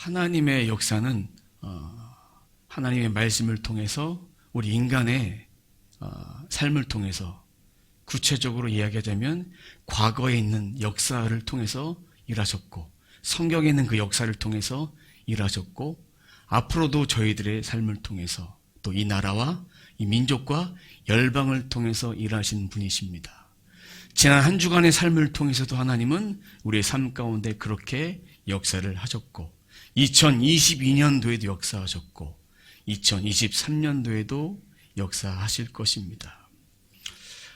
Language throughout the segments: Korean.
하나님의 역사는 하나님의 말씀을 통해서 우리 인간의 삶을 통해서 구체적으로 이야기하자면 과거에 있는 역사를 통해서 일하셨고 성경에 있는 그 역사를 통해서 일하셨고 앞으로도 저희들의 삶을 통해서 또 이 나라와 이 민족과 열방을 통해서 일하신 분이십니다. 지난 한 주간의 삶을 통해서도 하나님은 우리의 삶 가운데 그렇게 역사를 하셨고 2022년도에도 역사하셨고 2023년도에도 역사하실 것입니다.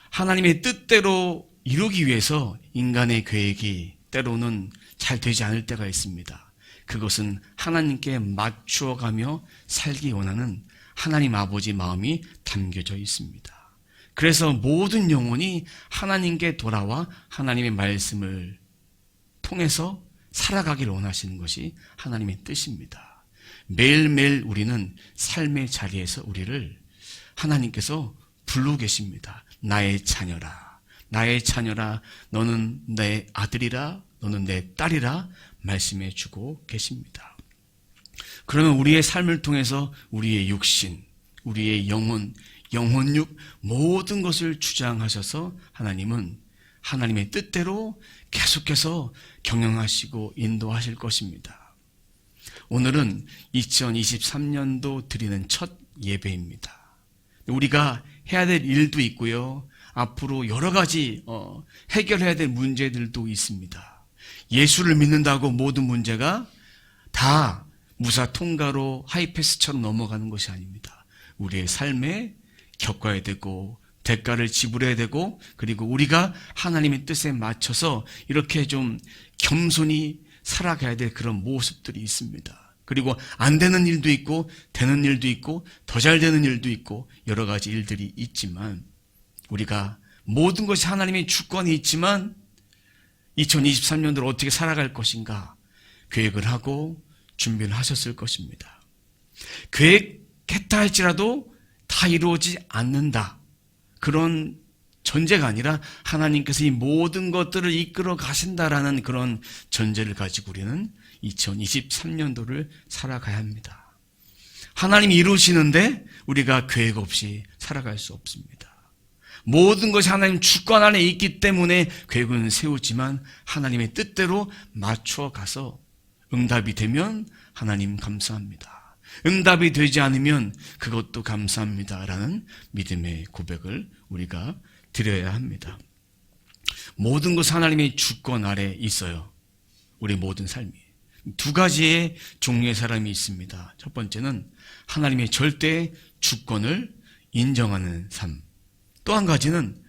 하나님의 뜻대로 이루기 위해서 인간의 계획이 때로는 잘 되지 않을 때가 있습니다. 그것은 하나님께 맞추어가며 살기 원하는 하나님 아버지 마음이 담겨져 있습니다. 그래서 모든 영혼이 하나님께 돌아와 하나님의 말씀을 통해서 살아가기를 원하시는 것이 하나님의 뜻입니다. 매일매일 우리는 삶의 자리에서 우리를 하나님께서 부르고 계십니다. 나의 자녀라, 나의 자녀라, 너는 내 아들이라, 너는 내 딸이라 말씀해 주고 계십니다. 그러면 우리의 삶을 통해서 우리의 육신, 우리의 영혼육 모든 것을 주장하셔서 하나님은 하나님의 뜻대로 계속해서 경영하시고 인도하실 것입니다. 오늘은 2023년도 드리는 첫 예배입니다. 우리가 해야 될 일도 있고요. 앞으로 여러 가지 해결해야 될 문제들도 있습니다. 예수를 믿는다고 모든 문제가 다 무사 통과로 하이패스처럼 넘어가는 것이 아닙니다. 우리의 삶에 겪어야 되고 대가를 지불해야 되고 그리고 우리가 하나님의 뜻에 맞춰서 이렇게 좀 겸손히 살아가야 될 그런 모습들이 있습니다. 그리고 안 되는 일도 있고 되는 일도 있고 더 잘 되는 일도 있고 여러 가지 일들이 있지만 우리가 모든 것이 하나님의 주권이 있지만 2023년도를 어떻게 살아갈 것인가 계획을 하고 준비를 하셨을 것입니다. 계획했다 할지라도 다 이루어지지 않는다. 그런 전제가 아니라 하나님께서 이 모든 것들을 이끌어 가신다라는 그런 전제를 가지고 우리는 2023년도를 살아가야 합니다. 하나님이 이루시는데 우리가 계획 없이 살아갈 수 없습니다. 모든 것이 하나님 주권 안에 있기 때문에 계획은 세우지만 하나님의 뜻대로 맞춰 가서 응답이 되면 하나님 감사합니다. 응답이 되지 않으면 그것도 감사합니다라는 믿음의 고백을 우리가 드려야 합니다. 모든 것은 하나님의 주권 아래 있어요. 우리 모든 삶이. 두 가지의 종류의 사람이 있습니다. 첫 번째는 하나님의 절대 주권을 인정하는 삶. 또 한 가지는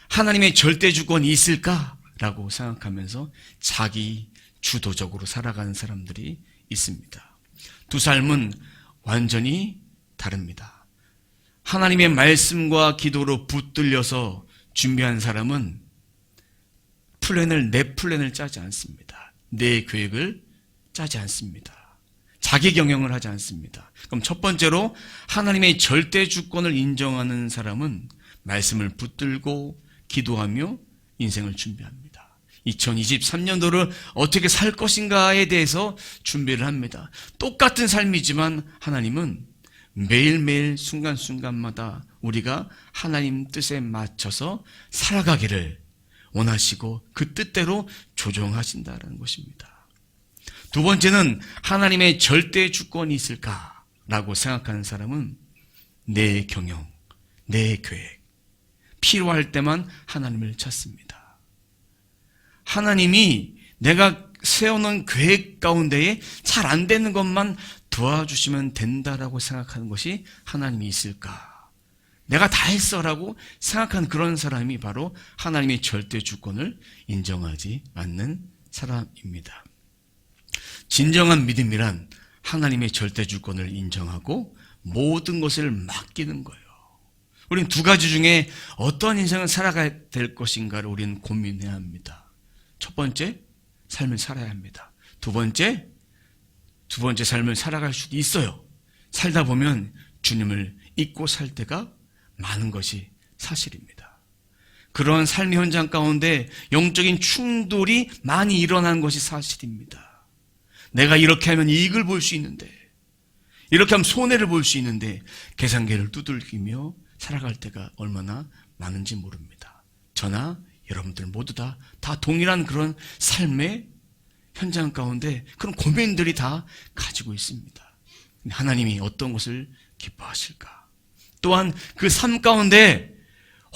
하나님의 절대 주권이 있을까라고 생각하면서 자기 주도적으로 살아가는 사람들이 있습니다. 두 삶은 완전히 다릅니다. 하나님의 말씀과 기도로 붙들려서 준비한 사람은 내 플랜을 짜지 않습니다. 내 계획을 짜지 않습니다. 자기 경영을 하지 않습니다. 그럼 첫 번째로 하나님의 절대 주권을 인정하는 사람은 말씀을 붙들고 기도하며 인생을 준비합니다. 2023년도를 어떻게 살 것인가에 대해서 준비를 합니다. 똑같은 삶이지만 하나님은 매일매일 순간순간마다 우리가 하나님 뜻에 맞춰서 살아가기를 원하시고 그 뜻대로 조정하신다는 것입니다. 두 번째는 하나님의 절대 주권이 있을까라고 생각하는 사람은 내 경영, 내 계획, 필요할 때만 하나님을 찾습니다. 하나님이 내가 세워놓은 계획 가운데에 잘 안 되는 것만 도와주시면 된다라고 생각하는 것이 하나님이 있을까? 내가 다 했어라고 생각하는 그런 사람이 바로 하나님의 절대 주권을 인정하지 않는 사람입니다. 진정한 믿음이란 하나님의 절대 주권을 인정하고 모든 것을 맡기는 거예요. 우리는 두 가지 중에 어떤 인생을 살아가야 될 것인가를 우리는 고민해야 합니다. 첫 번째, 삶을 살아야 합니다. 두 번째 삶을 살아갈 수도 있어요. 살다 보면 주님을 잊고 살 때가 많은 것이 사실입니다. 그런 삶의 현장 가운데 영적인 충돌이 많이 일어나는 것이 사실입니다. 내가 이렇게 하면 이익을 볼 수 있는데, 이렇게 하면 손해를 볼 수 있는데 계산기를 두들기며 살아갈 때가 얼마나 많은지 모릅니다. 저나 여러분들 모두 다 동일한 그런 삶의 현장 가운데 그런 고민들이 다 가지고 있습니다. 하나님이 어떤 것을 기뻐하실까? 또한 그 삶 가운데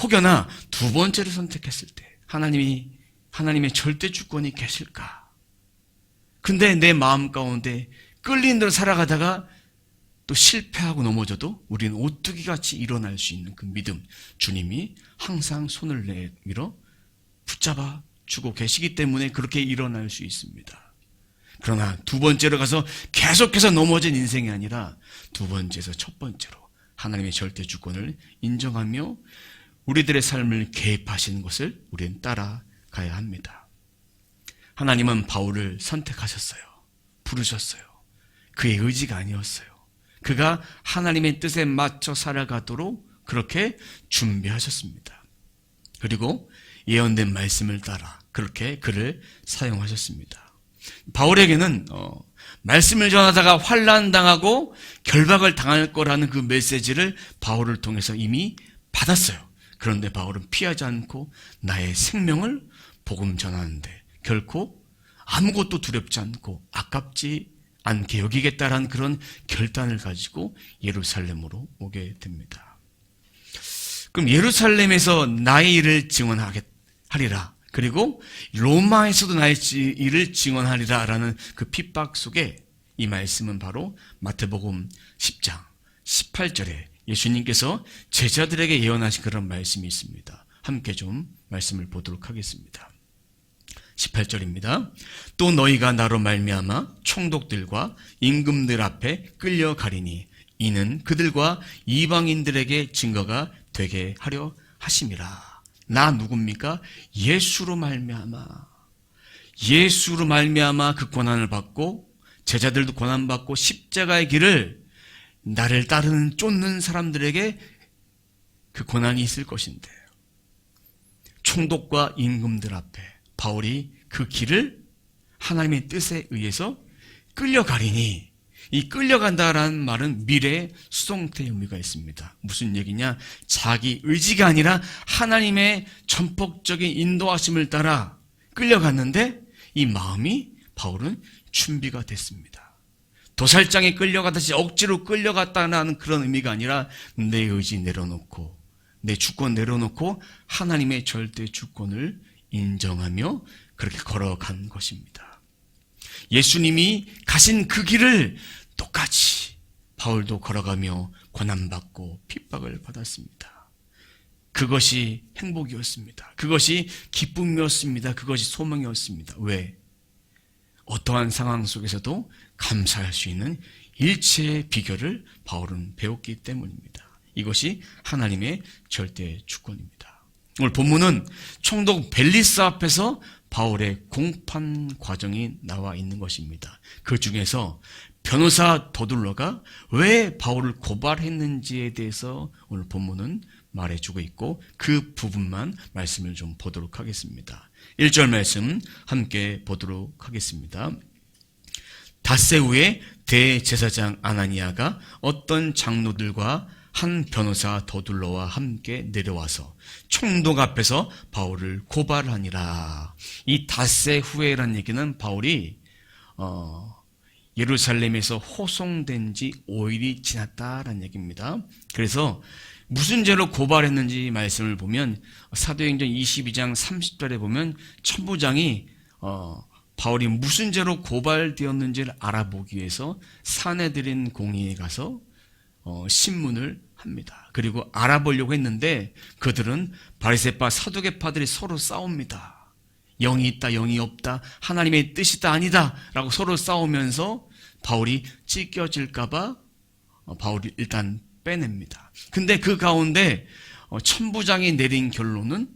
혹여나 두 번째를 선택했을 때 하나님의 절대 주권이 계실까? 근데 내 마음 가운데 끌리는 대로 살아가다가 또 실패하고 넘어져도 우리는 오뚜기같이 일어날 수 있는 그 믿음, 주님이 항상 손을 내밀어 붙잡아 주고 계시기 때문에 그렇게 일어날 수 있습니다. 그러나 두 번째로 가서 계속해서 넘어진 인생이 아니라 두 번째에서 첫 번째로 하나님의 절대 주권을 인정하며 우리들의 삶을 개입하시는 것을 우리는 따라가야 합니다. 하나님은 바울을 선택하셨어요. 부르셨어요. 그의 의지가 아니었어요. 그가 하나님의 뜻에 맞춰 살아가도록 그렇게 준비하셨습니다. 그리고 예언된 말씀을 따라 그렇게 그를 사용하셨습니다. 바울에게는 말씀을 전하다가 환난당하고 결박을 당할 거라는 그 메시지를 바울을 통해서 이미 받았어요. 그런데 바울은 피하지 않고 나의 생명을 복음 전하는데 결코 아무것도 두렵지 않고 아깝지 않게 여기겠다라는 그런 결단을 가지고 예루살렘으로 오게 됩니다. 그럼 예루살렘에서 나의 일을 증언하리라. 그리고 로마에서도 나의 일을 증언하리라 라는 그 핍박 속에 이 말씀은 바로 마태복음 10장 18절에 예수님께서 제자들에게 예언하신 그런 말씀이 있습니다. 함께 좀 말씀을 보도록 하겠습니다. 18절입니다. 또 너희가 나로 말미암아 총독들과 임금들 앞에 끌려가리니 이는 그들과 이방인들에게 증거가 되게 하려 하심이라. 나 누굽니까? 예수로 말미암아 그 고난을 받고 제자들도 고난받고 십자가의 길을 나를 따르는 쫓는 사람들에게 그 고난이 있을 것인데 총독과 임금들 앞에 바울이 그 길을 하나님의 뜻에 의해서 끌려가리니 이 끌려간다라는 말은 미래의 수동태 의미가 있습니다. 무슨 얘기냐? 자기 의지가 아니라 하나님의 전폭적인 인도하심을 따라 끌려갔는데 이 마음이 바울은 준비가 됐습니다. 도살장에 끌려가듯이 억지로 끌려갔다는 그런 의미가 아니라 내 의지 내려놓고 내 주권 내려놓고 하나님의 절대 주권을 인정하며 그렇게 걸어간 것입니다. 예수님이 가신 그 길을 똑같이 바울도 걸어가며 고난받고 핍박을 받았습니다. 그것이 행복이었습니다. 그것이 기쁨이었습니다. 그것이 소망이었습니다. 왜? 어떠한 상황 속에서도 감사할 수 있는 일체의 비결을 바울은 배웠기 때문입니다. 이것이 하나님의 절대 주권입니다. 오늘 본문은 총독 벨리스 앞에서 바울의 공판 과정이 나와 있는 것입니다. 그 중에서 변호사 더둘러가 왜 바울을 고발했는지에 대해서 오늘 본문은 말해주고 있고 그 부분만 말씀을 좀 보도록 하겠습니다. 1절 말씀 함께 보도록 하겠습니다. 닷새 후에 대제사장 아나니아가 어떤 장로들과 한 변호사 더둘러와 함께 내려와서 총독 앞에서 바울을 고발하니라. 이 닷새 후에라는 얘기는 바울이 예루살렘에서 호송된 지 5일이 지났다라는 얘기입니다. 그래서 무슨 죄로 고발했는지 말씀을 보면 사도행전 22장 30절에 보면 천부장이 바울이 무슨 죄로 고발되었는지를 알아보기 위해서 사내들인 공의에 가서 신문을 합니다. 그리고 알아보려고 했는데 그들은 바리새파 사두개파들이 서로 싸웁니다. 영이 있다 영이 없다 하나님의 뜻이다 아니다 라고 서로 싸우면서 바울이 찢겨질까 봐 바울이 일단 빼냅니다. 근데 그 가운데 천부장이 내린 결론은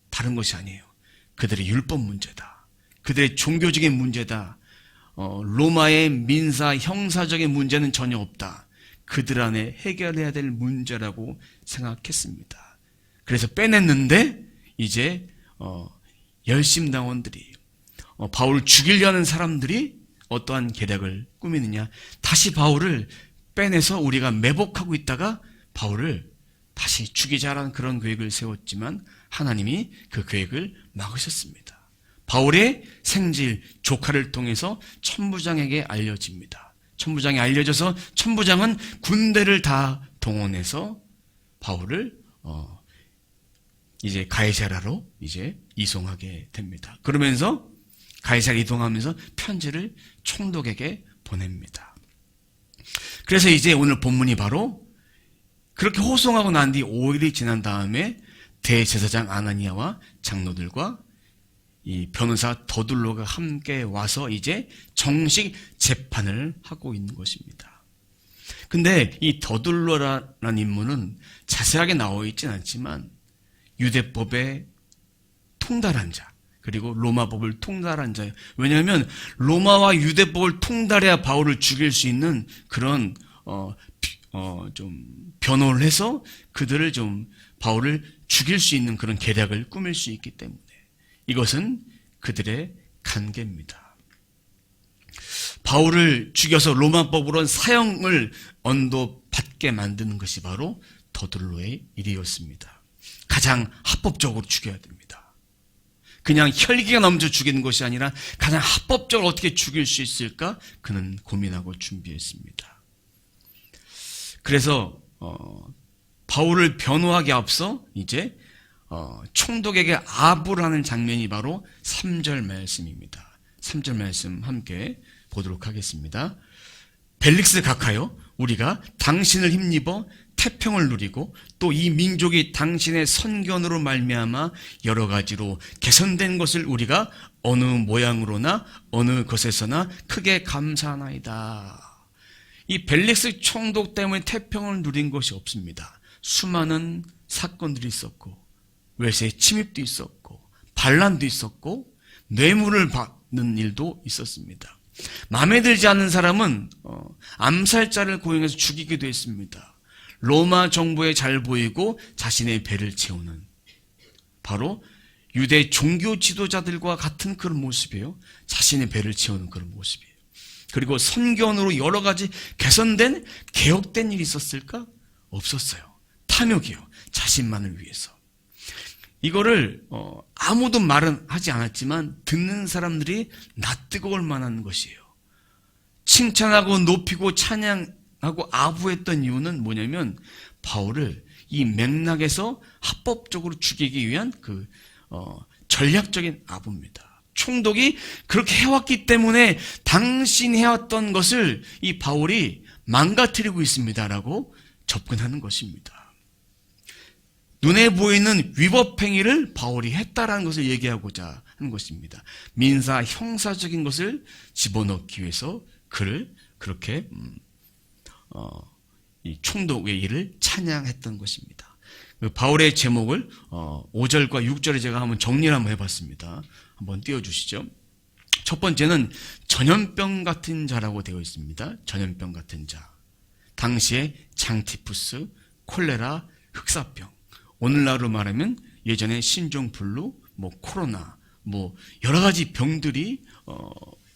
다른 것이 아니에요. 그들의 율법 문제다. 그들의 종교적인 문제다. 로마의 민사 형사적인 문제는 전혀 없다. 그들 안에 해결해야 될 문제라고 생각했습니다. 그래서 빼냈는데 이제 열심당원들이 바울을 죽이려는 사람들이 어떠한 계략을 꾸미느냐? 다시 바울을 빼내서 우리가 매복하고 있다가 바울을 다시 죽이자라는 그런 계획을 세웠지만 하나님이 그 계획을 막으셨습니다. 바울의 생질 조카를 통해서 천부장에게 알려집니다. 천부장에 알려져서 천부장은 군대를 다 동원해서 바울을 이제 가이사랴로 이제 이송하게 됩니다. 그러면서 가이사랴 이동하면서 편지를 총독에게 보냅니다. 그래서 이제 오늘 본문이 바로 그렇게 호송하고 난 뒤 5일이 지난 다음에 대제사장 아나니아와 장로들과 이 변호사 더둘로가 함께 와서 이제 정식 재판을 하고 있는 것입니다. 근데 이 더둘로라는 인물은 자세하게 나와 있지는 않지만 유대법의 통달한 자, 그리고 로마법을 통달한 자예요. 왜냐하면 로마와 유대법을 통달해야 바울을 죽일 수 있는 그런 좀 변호를 해서 그들을 좀 바울을 죽일 수 있는 그런 계략을 꾸밀 수 있기 때문에 이것은 그들의 간계입니다. 바울을 죽여서 로마법으로 사형을 언도받게 만드는 것이 바로 더둘로의 일이었습니다. 가장 합법적으로 죽여야 됩니다. 그냥 혈기가 넘쳐 죽이는 것이 아니라 가장 합법적으로 어떻게 죽일 수 있을까? 그는 고민하고 준비했습니다. 그래서 바울을 변호하기 앞서 이제 총독에게 아부를 하는 장면이 바로 3절 말씀입니다. 3절 말씀 함께 보도록 하겠습니다. 벨릭스 각하여, 우리가 당신을 힘입어 태평을 누리고 또 이 민족이 당신의 선견으로 말미암아 여러 가지로 개선된 것을 우리가 어느 모양으로나 어느 것에서나 크게 감사하나이다. 이 벨릭스 총독 때문에 태평을 누린 것이 없습니다. 수많은 사건들이 있었고 외세 침입도 있었고 반란도 있었고 뇌물을 받는 일도 있었습니다. 마음에 들지 않는 사람은 암살자를 고용해서 죽이기도 했습니다. 로마 정부에 잘 보이고 자신의 배를 채우는 바로 유대 종교 지도자들과 같은 그런 모습이에요. 자신의 배를 채우는 그런 모습이에요. 그리고 선견으로 여러 가지 개선된 개혁된 일이 있었을까? 없었어요. 탐욕이요. 자신만을 위해서. 이거를 아무도 말은 하지 않았지만 듣는 사람들이 낯뜨거울 만한 것이에요. 칭찬하고 높이고 찬양하고 아부했던 이유는 뭐냐면 바울을 이 맥락에서 합법적으로 죽이기 위한 그 전략적인 아부입니다. 총독이 그렇게 해왔기 때문에 당신이 해왔던 것을 이 바울이 망가뜨리고 있습니다라고 접근하는 것입니다. 눈에 보이는 위법 행위를 바울이 했다라는 것을 얘기하고자 하는 것입니다. 민사 형사적인 것을 집어넣기 위해서 그를 그렇게 이 총독의 일을 찬양했던 것입니다. 바울의 제목을 5절과 6절에 제가 한번 정리를 한번 해봤습니다. 한번 띄워주시죠. 첫 번째는 전염병 같은 자라고 되어 있습니다. 전염병 같은 자. 당시에 장티푸스, 콜레라, 흑사병. 오늘날로 말하면 예전에 신종플루, 코로나, 여러 가지 병들이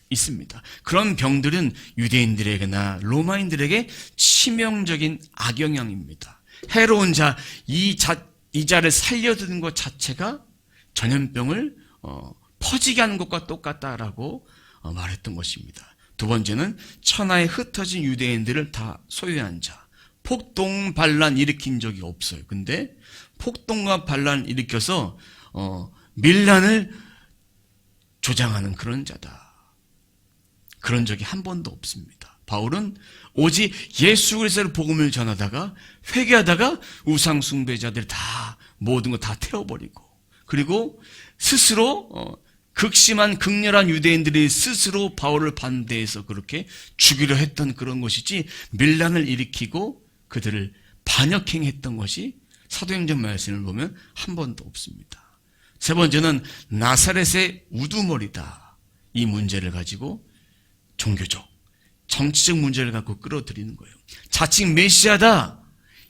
있습니다. 그런 병들은 유대인들에게나 로마인들에게 치명적인 악영향입니다. 해로운 자, 이 자를 살려두는 것 자체가 전염병을 퍼지게 하는 것과 똑같다라고 말했던 것입니다. 두 번째는 천하에 흩어진 유대인들을 다 소유한 자. 폭동 반란 일으킨 적이 없어요. 근데 폭동과 반란을 일으켜서 밀란을 조장하는 그런 자다. 그런 적이 한 번도 없습니다. 바울은 오직 예수 그리스도의 복음을 전하다가 회개하다가 우상 숭배자들 다 모든 거 다 태워버리고 그리고 스스로 극심한 극렬한 유대인들이 스스로 바울을 반대해서 그렇게 죽이려 했던 그런 것이지 밀란을 일으키고 그들을 반역행했던 것이 사도행전 말씀을 보면 한 번도 없습니다. 세 번째는 나사렛의 우두머리다. 이 문제를 가지고 종교적, 정치적 문제를 갖고 끌어들이는 거예요. 자칭 메시아다.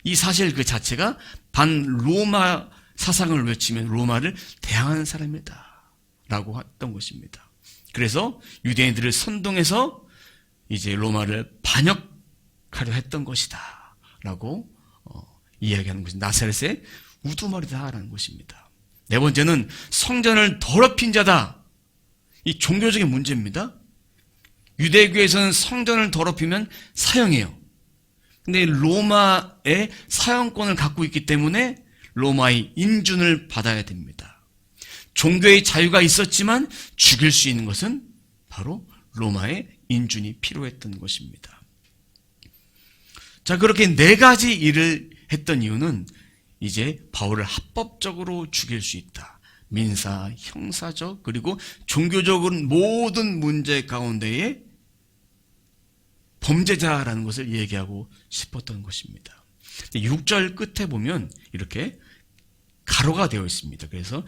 이 사실 그 자체가 반로마 사상을 외치면 로마를 대항하는 사람이다 라고 했던 것입니다. 그래서 유대인들을 선동해서 이제 로마를 반역하려 했던 것이다 라고 이야기하는 것입니다. 나사렛의 우두머리다라는 것입니다. 네 번째는 성전을 더럽힌 자다. 이 종교적인 문제입니다. 유대교에서는 성전을 더럽히면 사형이에요. 근데 로마의 사형권을 갖고 있기 때문에 로마의 인준을 받아야 됩니다. 종교의 자유가 있었지만 죽일 수 있는 것은 바로 로마의 인준이 필요했던 것입니다. 자, 그렇게 네 가지 일을 했던 이유는 이제 바울을 합법적으로 죽일 수 있다. 민사, 형사적, 그리고 종교적인 모든 문제 가운데에 범죄자라는 것을 얘기하고 싶었던 것입니다. 6절 끝에 보면 이렇게 가로가 되어 있습니다. 그래서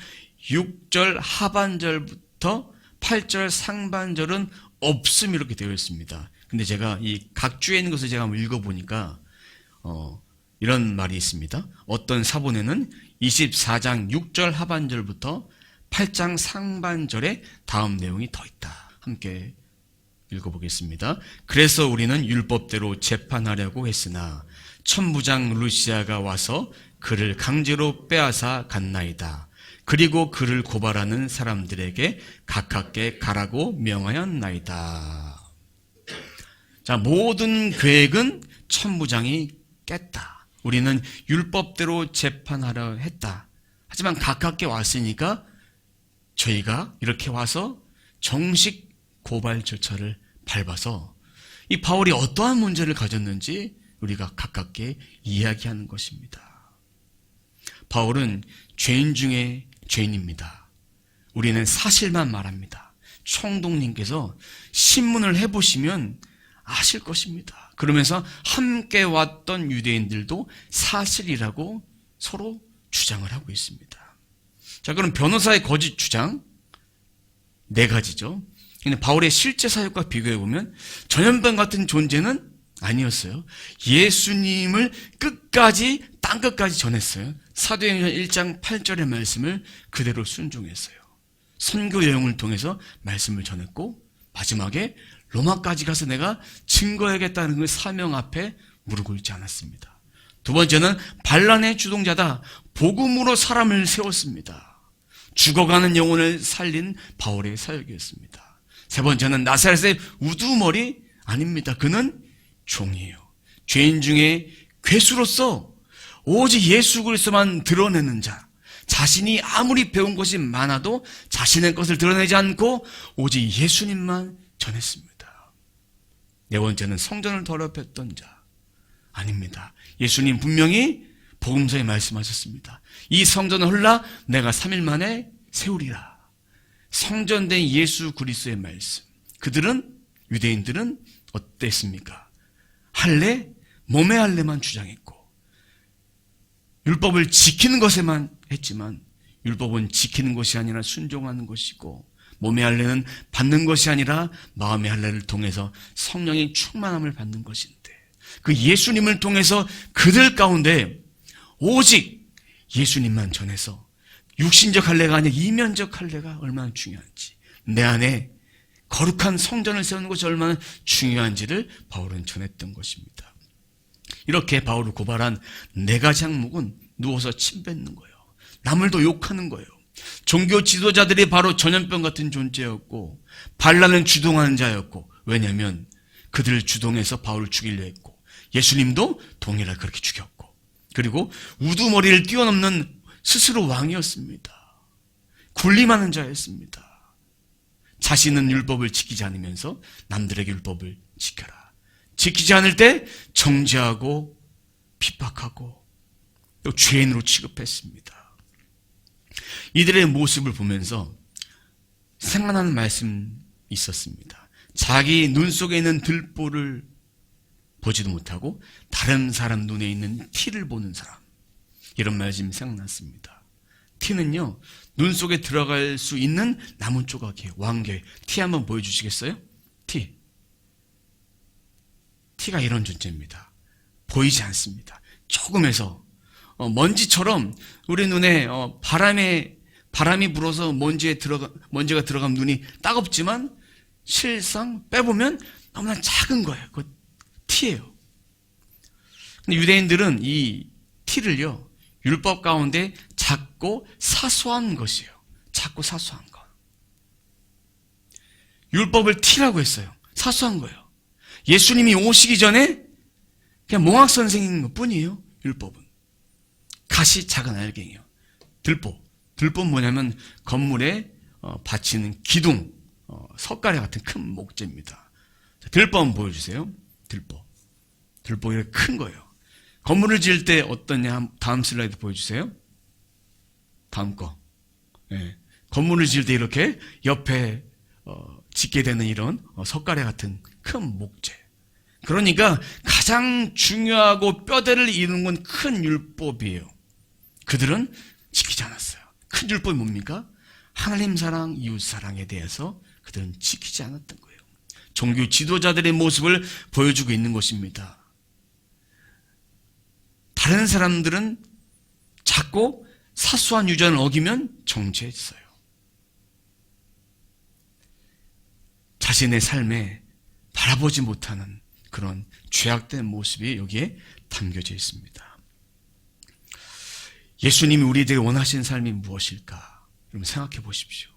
6절 하반절부터 8절 상반절은 없음 이렇게 되어 있습니다. 근데 제가 이 각주에 있는 것을 제가 한번 읽어보니까 이런 말이 있습니다. 어떤 사본에는 24장 6절 하반절부터 8장 상반절에 다음 내용이 더 있다. 함께 읽어보겠습니다. 그래서 우리는 율법대로 재판하려고 했으나 천부장 루시아가 와서 그를 강제로 빼앗아 갔나이다. 그리고 그를 고발하는 사람들에게 가깝게 가라고 명하였나이다. 자, 모든 계획은 천부장이 깼다. 우리는 율법대로 재판하려 했다. 하지만 가깝게 왔으니까 저희가 이렇게 와서 정식 고발 절차를 밟아서 이 바울이 어떠한 문제를 가졌는지 우리가 가깝게 이야기하는 것입니다. 바울은 죄인 중에 죄인입니다. 우리는 사실만 말합니다. 총독님께서 신문을 해보시면 아실 것입니다. 그러면서 함께 왔던 유대인들도 사실이라고 서로 주장을 하고 있습니다. 자, 그럼 변호사의 거짓 주장 네 가지죠. 근데 바울의 실제 사역과 비교해보면 전염병 같은 존재는 아니었어요. 예수님을 끝까지 땅끝까지 전했어요. 사도행전 1장 8절의 말씀을 그대로 순종했어요. 선교 여행을 통해서 말씀을 전했고 마지막에 로마까지 가서 내가 증거해야겠다는 그 사명 앞에 무릎 꿇지 않았습니다. 두 번째는 반란의 주동자다. 복음으로 사람을 세웠습니다. 죽어가는 영혼을 살린 바울의 사역이었습니다. 세 번째는 나사렛의 우두머리 아닙니다. 그는 종이에요. 죄인 중에 괴수로서 오직 예수 그리스도만 드러내는 자, 자신이 아무리 배운 것이 많아도 자신의 것을 드러내지 않고 오직 예수님만 전했습니다. 네 번째는 성전을 더럽혔던 자 아닙니다. 예수님 분명히 복음서에 말씀하셨습니다. 이 성전을 헐라 내가 3일 만에 세우리라. 성전된 예수 그리스도의 말씀. 그들은 유대인들은 어땠습니까? 할례, 몸의 할례만 주장했고 율법을 지키는 것에만 했지만 율법은 지키는 것이 아니라 순종하는 것이고 몸의 할례는 받는 것이 아니라 마음의 할례를 통해서 성령의 충만함을 받는 것인데 그 예수님을 통해서 그들 가운데 오직 예수님만 전해서 육신적 할례가 아니라 이면적 할례가 얼마나 중요한지 내 안에 거룩한 성전을 세우는 것이 얼마나 중요한지를 바울은 전했던 것입니다. 이렇게 바울을 고발한 네 가지 항목은 누워서 침 뱉는 거예요. 남을 더 욕하는 거예요. 종교 지도자들이 바로 전염병 같은 존재였고 반란을 주동하는 자였고 왜냐하면 그들을 주동해서 바울을 죽이려 했고 예수님도 동일하게 그렇게 죽였고 그리고 우두머리를 뛰어넘는 스스로 왕이었습니다. 군림하는 자였습니다. 자신은 율법을 지키지 않으면서 남들에게 율법을 지켜라. 지키지 않을 때 정죄하고 핍박하고 또 죄인으로 취급했습니다. 이들의 모습을 보면서 생각나는 말씀이 있었습니다. 자기 눈 속에 있는 들보를 보지도 못하고 다른 사람 눈에 있는 티를 보는 사람. 이런 말씀이 생각났습니다. 티는요, 눈 속에 들어갈 수 있는 나무 조각이에요. 왕개. 티 한번 보여주시겠어요? 티. 티가 이런 존재입니다. 보이지 않습니다. 조금해서 먼지처럼 우리 눈에 바람이 불어서 먼지가 들어가면 눈이 따갑지만 실상 빼보면 너무나 작은 거예요. 그 티예요. 근데 유대인들은 이 티를요, 율법 가운데 작고 사소한 것이에요. 작고 사소한 것. 율법을 티라고 했어요. 사소한 거예요. 예수님이 오시기 전에 그냥 몽학 선생인 것 뿐이에요. 율법은. 가시 작은 알갱이요. 들보 뭐냐면 건물에 받치는 기둥, 석가래 같은 큰 목재입니다. 들보 한번 보여주세요. 들보 이렇게 큰 거예요. 건물을 지을 때 어떠냐? 다음 슬라이드 보여주세요. 다음 거. 네. 건물을 지을 때 이렇게 옆에 짓게 되는 이런 석가래 같은 큰 목재. 그러니까 가장 중요하고 뼈대를 이루는 건 큰 율법이에요. 그들은 지키지 않았어요. 큰 율법이 뭡니까? 하나님 사랑, 이웃 사랑에 대해서 그들은 지키지 않았던 거예요. 종교 지도자들의 모습을 보여주고 있는 것입니다. 다른 사람들은 작고 사소한 유전을 어기면 정죄했어요. 자신의 삶에 바라보지 못하는 그런 죄악된 모습이 여기에 담겨져 있습니다. 예수님이 우리에게 원하시는 삶이 무엇일까? 여러분 생각해 보십시오.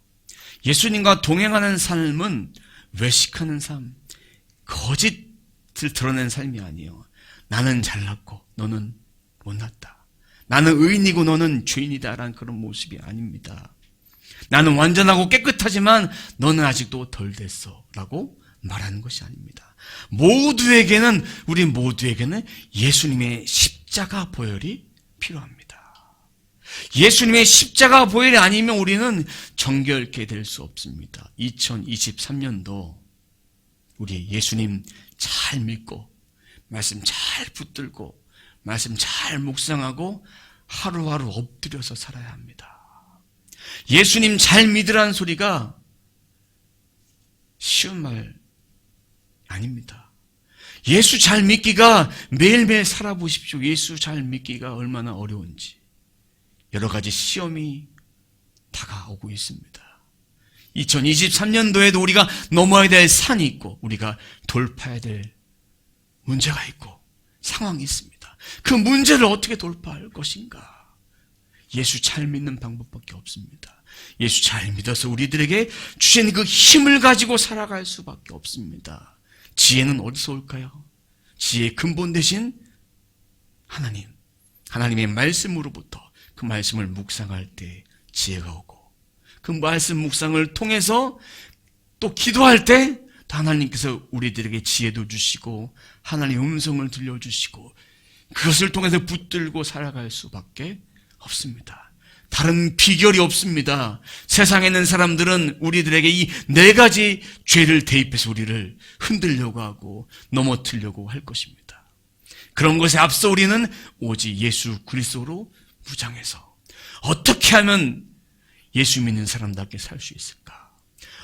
예수님과 동행하는 삶은 외식하는 삶, 거짓을 드러낸 삶이 아니에요. 나는 잘났고 너는 못났다. 나는 의인이고 너는 죄인이다라는 그런 모습이 아닙니다. 나는 완전하고 깨끗하지만 너는 아직도 덜 됐어 라고 말하는 것이 아닙니다. 우리 모두에게는 예수님의 십자가 보혈이 필요합니다. 예수님의 십자가 보혈이 아니면 우리는 정결케 될 수 없습니다. 2023년도 우리 예수님 잘 믿고 말씀 잘 붙들고 말씀 잘 묵상하고 하루하루 엎드려서 살아야 합니다. 예수님 잘 믿으라는 소리가 쉬운 말 아닙니다. 예수 잘 믿기가 매일매일 살아보십시오. 예수 잘 믿기가 얼마나 어려운지. 여러 가지 시험이 다가오고 있습니다. 2023년도에도 우리가 넘어야 될 산이 있고 우리가 돌파해야 될 문제가 있고 상황이 있습니다. 그 문제를 어떻게 돌파할 것인가? 예수 잘 믿는 방법밖에 없습니다. 예수 잘 믿어서 우리들에게 주신 그 힘을 가지고 살아갈 수밖에 없습니다. 지혜는 어디서 올까요? 지혜의 근본 대신 하나님의 말씀으로부터 그 말씀을 묵상할 때 지혜가 오고 그 말씀 묵상을 통해서 또 기도할 때 하나님께서 우리들에게 지혜도 주시고 하나님의 음성을 들려주시고 그것을 통해서 붙들고 살아갈 수밖에 없습니다. 다른 비결이 없습니다. 세상에 있는 사람들은 우리들에게 이 네 가지 죄를 대입해서 우리를 흔들려고 하고 넘어뜨리려고 할 것입니다. 그런 것에 앞서 우리는 오직 예수 그리스도로 무장해서 어떻게 하면 예수 믿는 사람답게 살 수 있을까?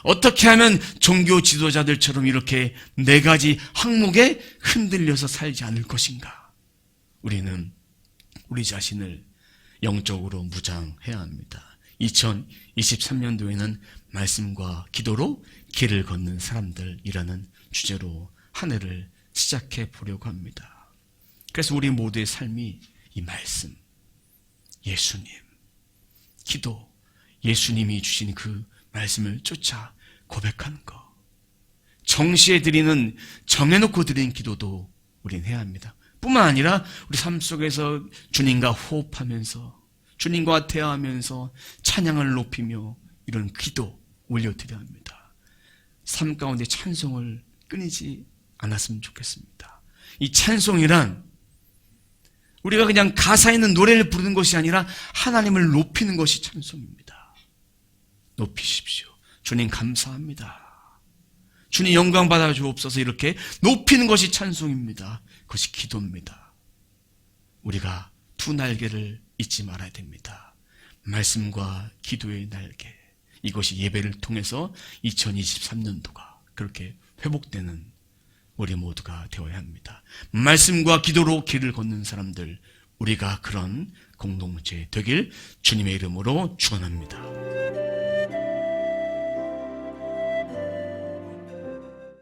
어떻게 하면 종교 지도자들처럼 이렇게 네 가지 항목에 흔들려서 살지 않을 것인가? 우리는 우리 자신을 영적으로 무장해야 합니다. 2023년도에는 말씀과 기도로 길을 걷는 사람들이라는 주제로 한 해를 시작해 보려고 합니다. 그래서 우리 모두의 삶이 이 말씀, 예수님, 기도, 예수님이 주신 그 말씀을 쫓아 고백하는 것. 정시에 드리는, 정해놓고 드리는 기도도 우리는 해야 합니다. 뿐만 아니라 우리 삶 속에서 주님과 호흡하면서 주님과 대화하면서 찬양을 높이며 이런 기도 올려드려야 합니다. 삶 가운데 찬송을 끊이지 않았으면 좋겠습니다. 이 찬송이란 우리가 그냥 가사 있는 노래를 부르는 것이 아니라 하나님을 높이는 것이 찬송입니다. 높이십시오. 주님 감사합니다. 주님 영광 받아 주옵소서. 이렇게 높이는 것이 찬송입니다. 그것이 기도입니다. 우리가 두 날개를 잊지 말아야 됩니다. 말씀과 기도의 날개. 이것이 예배를 통해서 2023년도가 그렇게 회복되는 우리 모두가 되어야 합니다. 말씀과 기도로 길을 걷는 사람들 우리가 그런 공동체 되길 주님의 이름으로 축원합니다.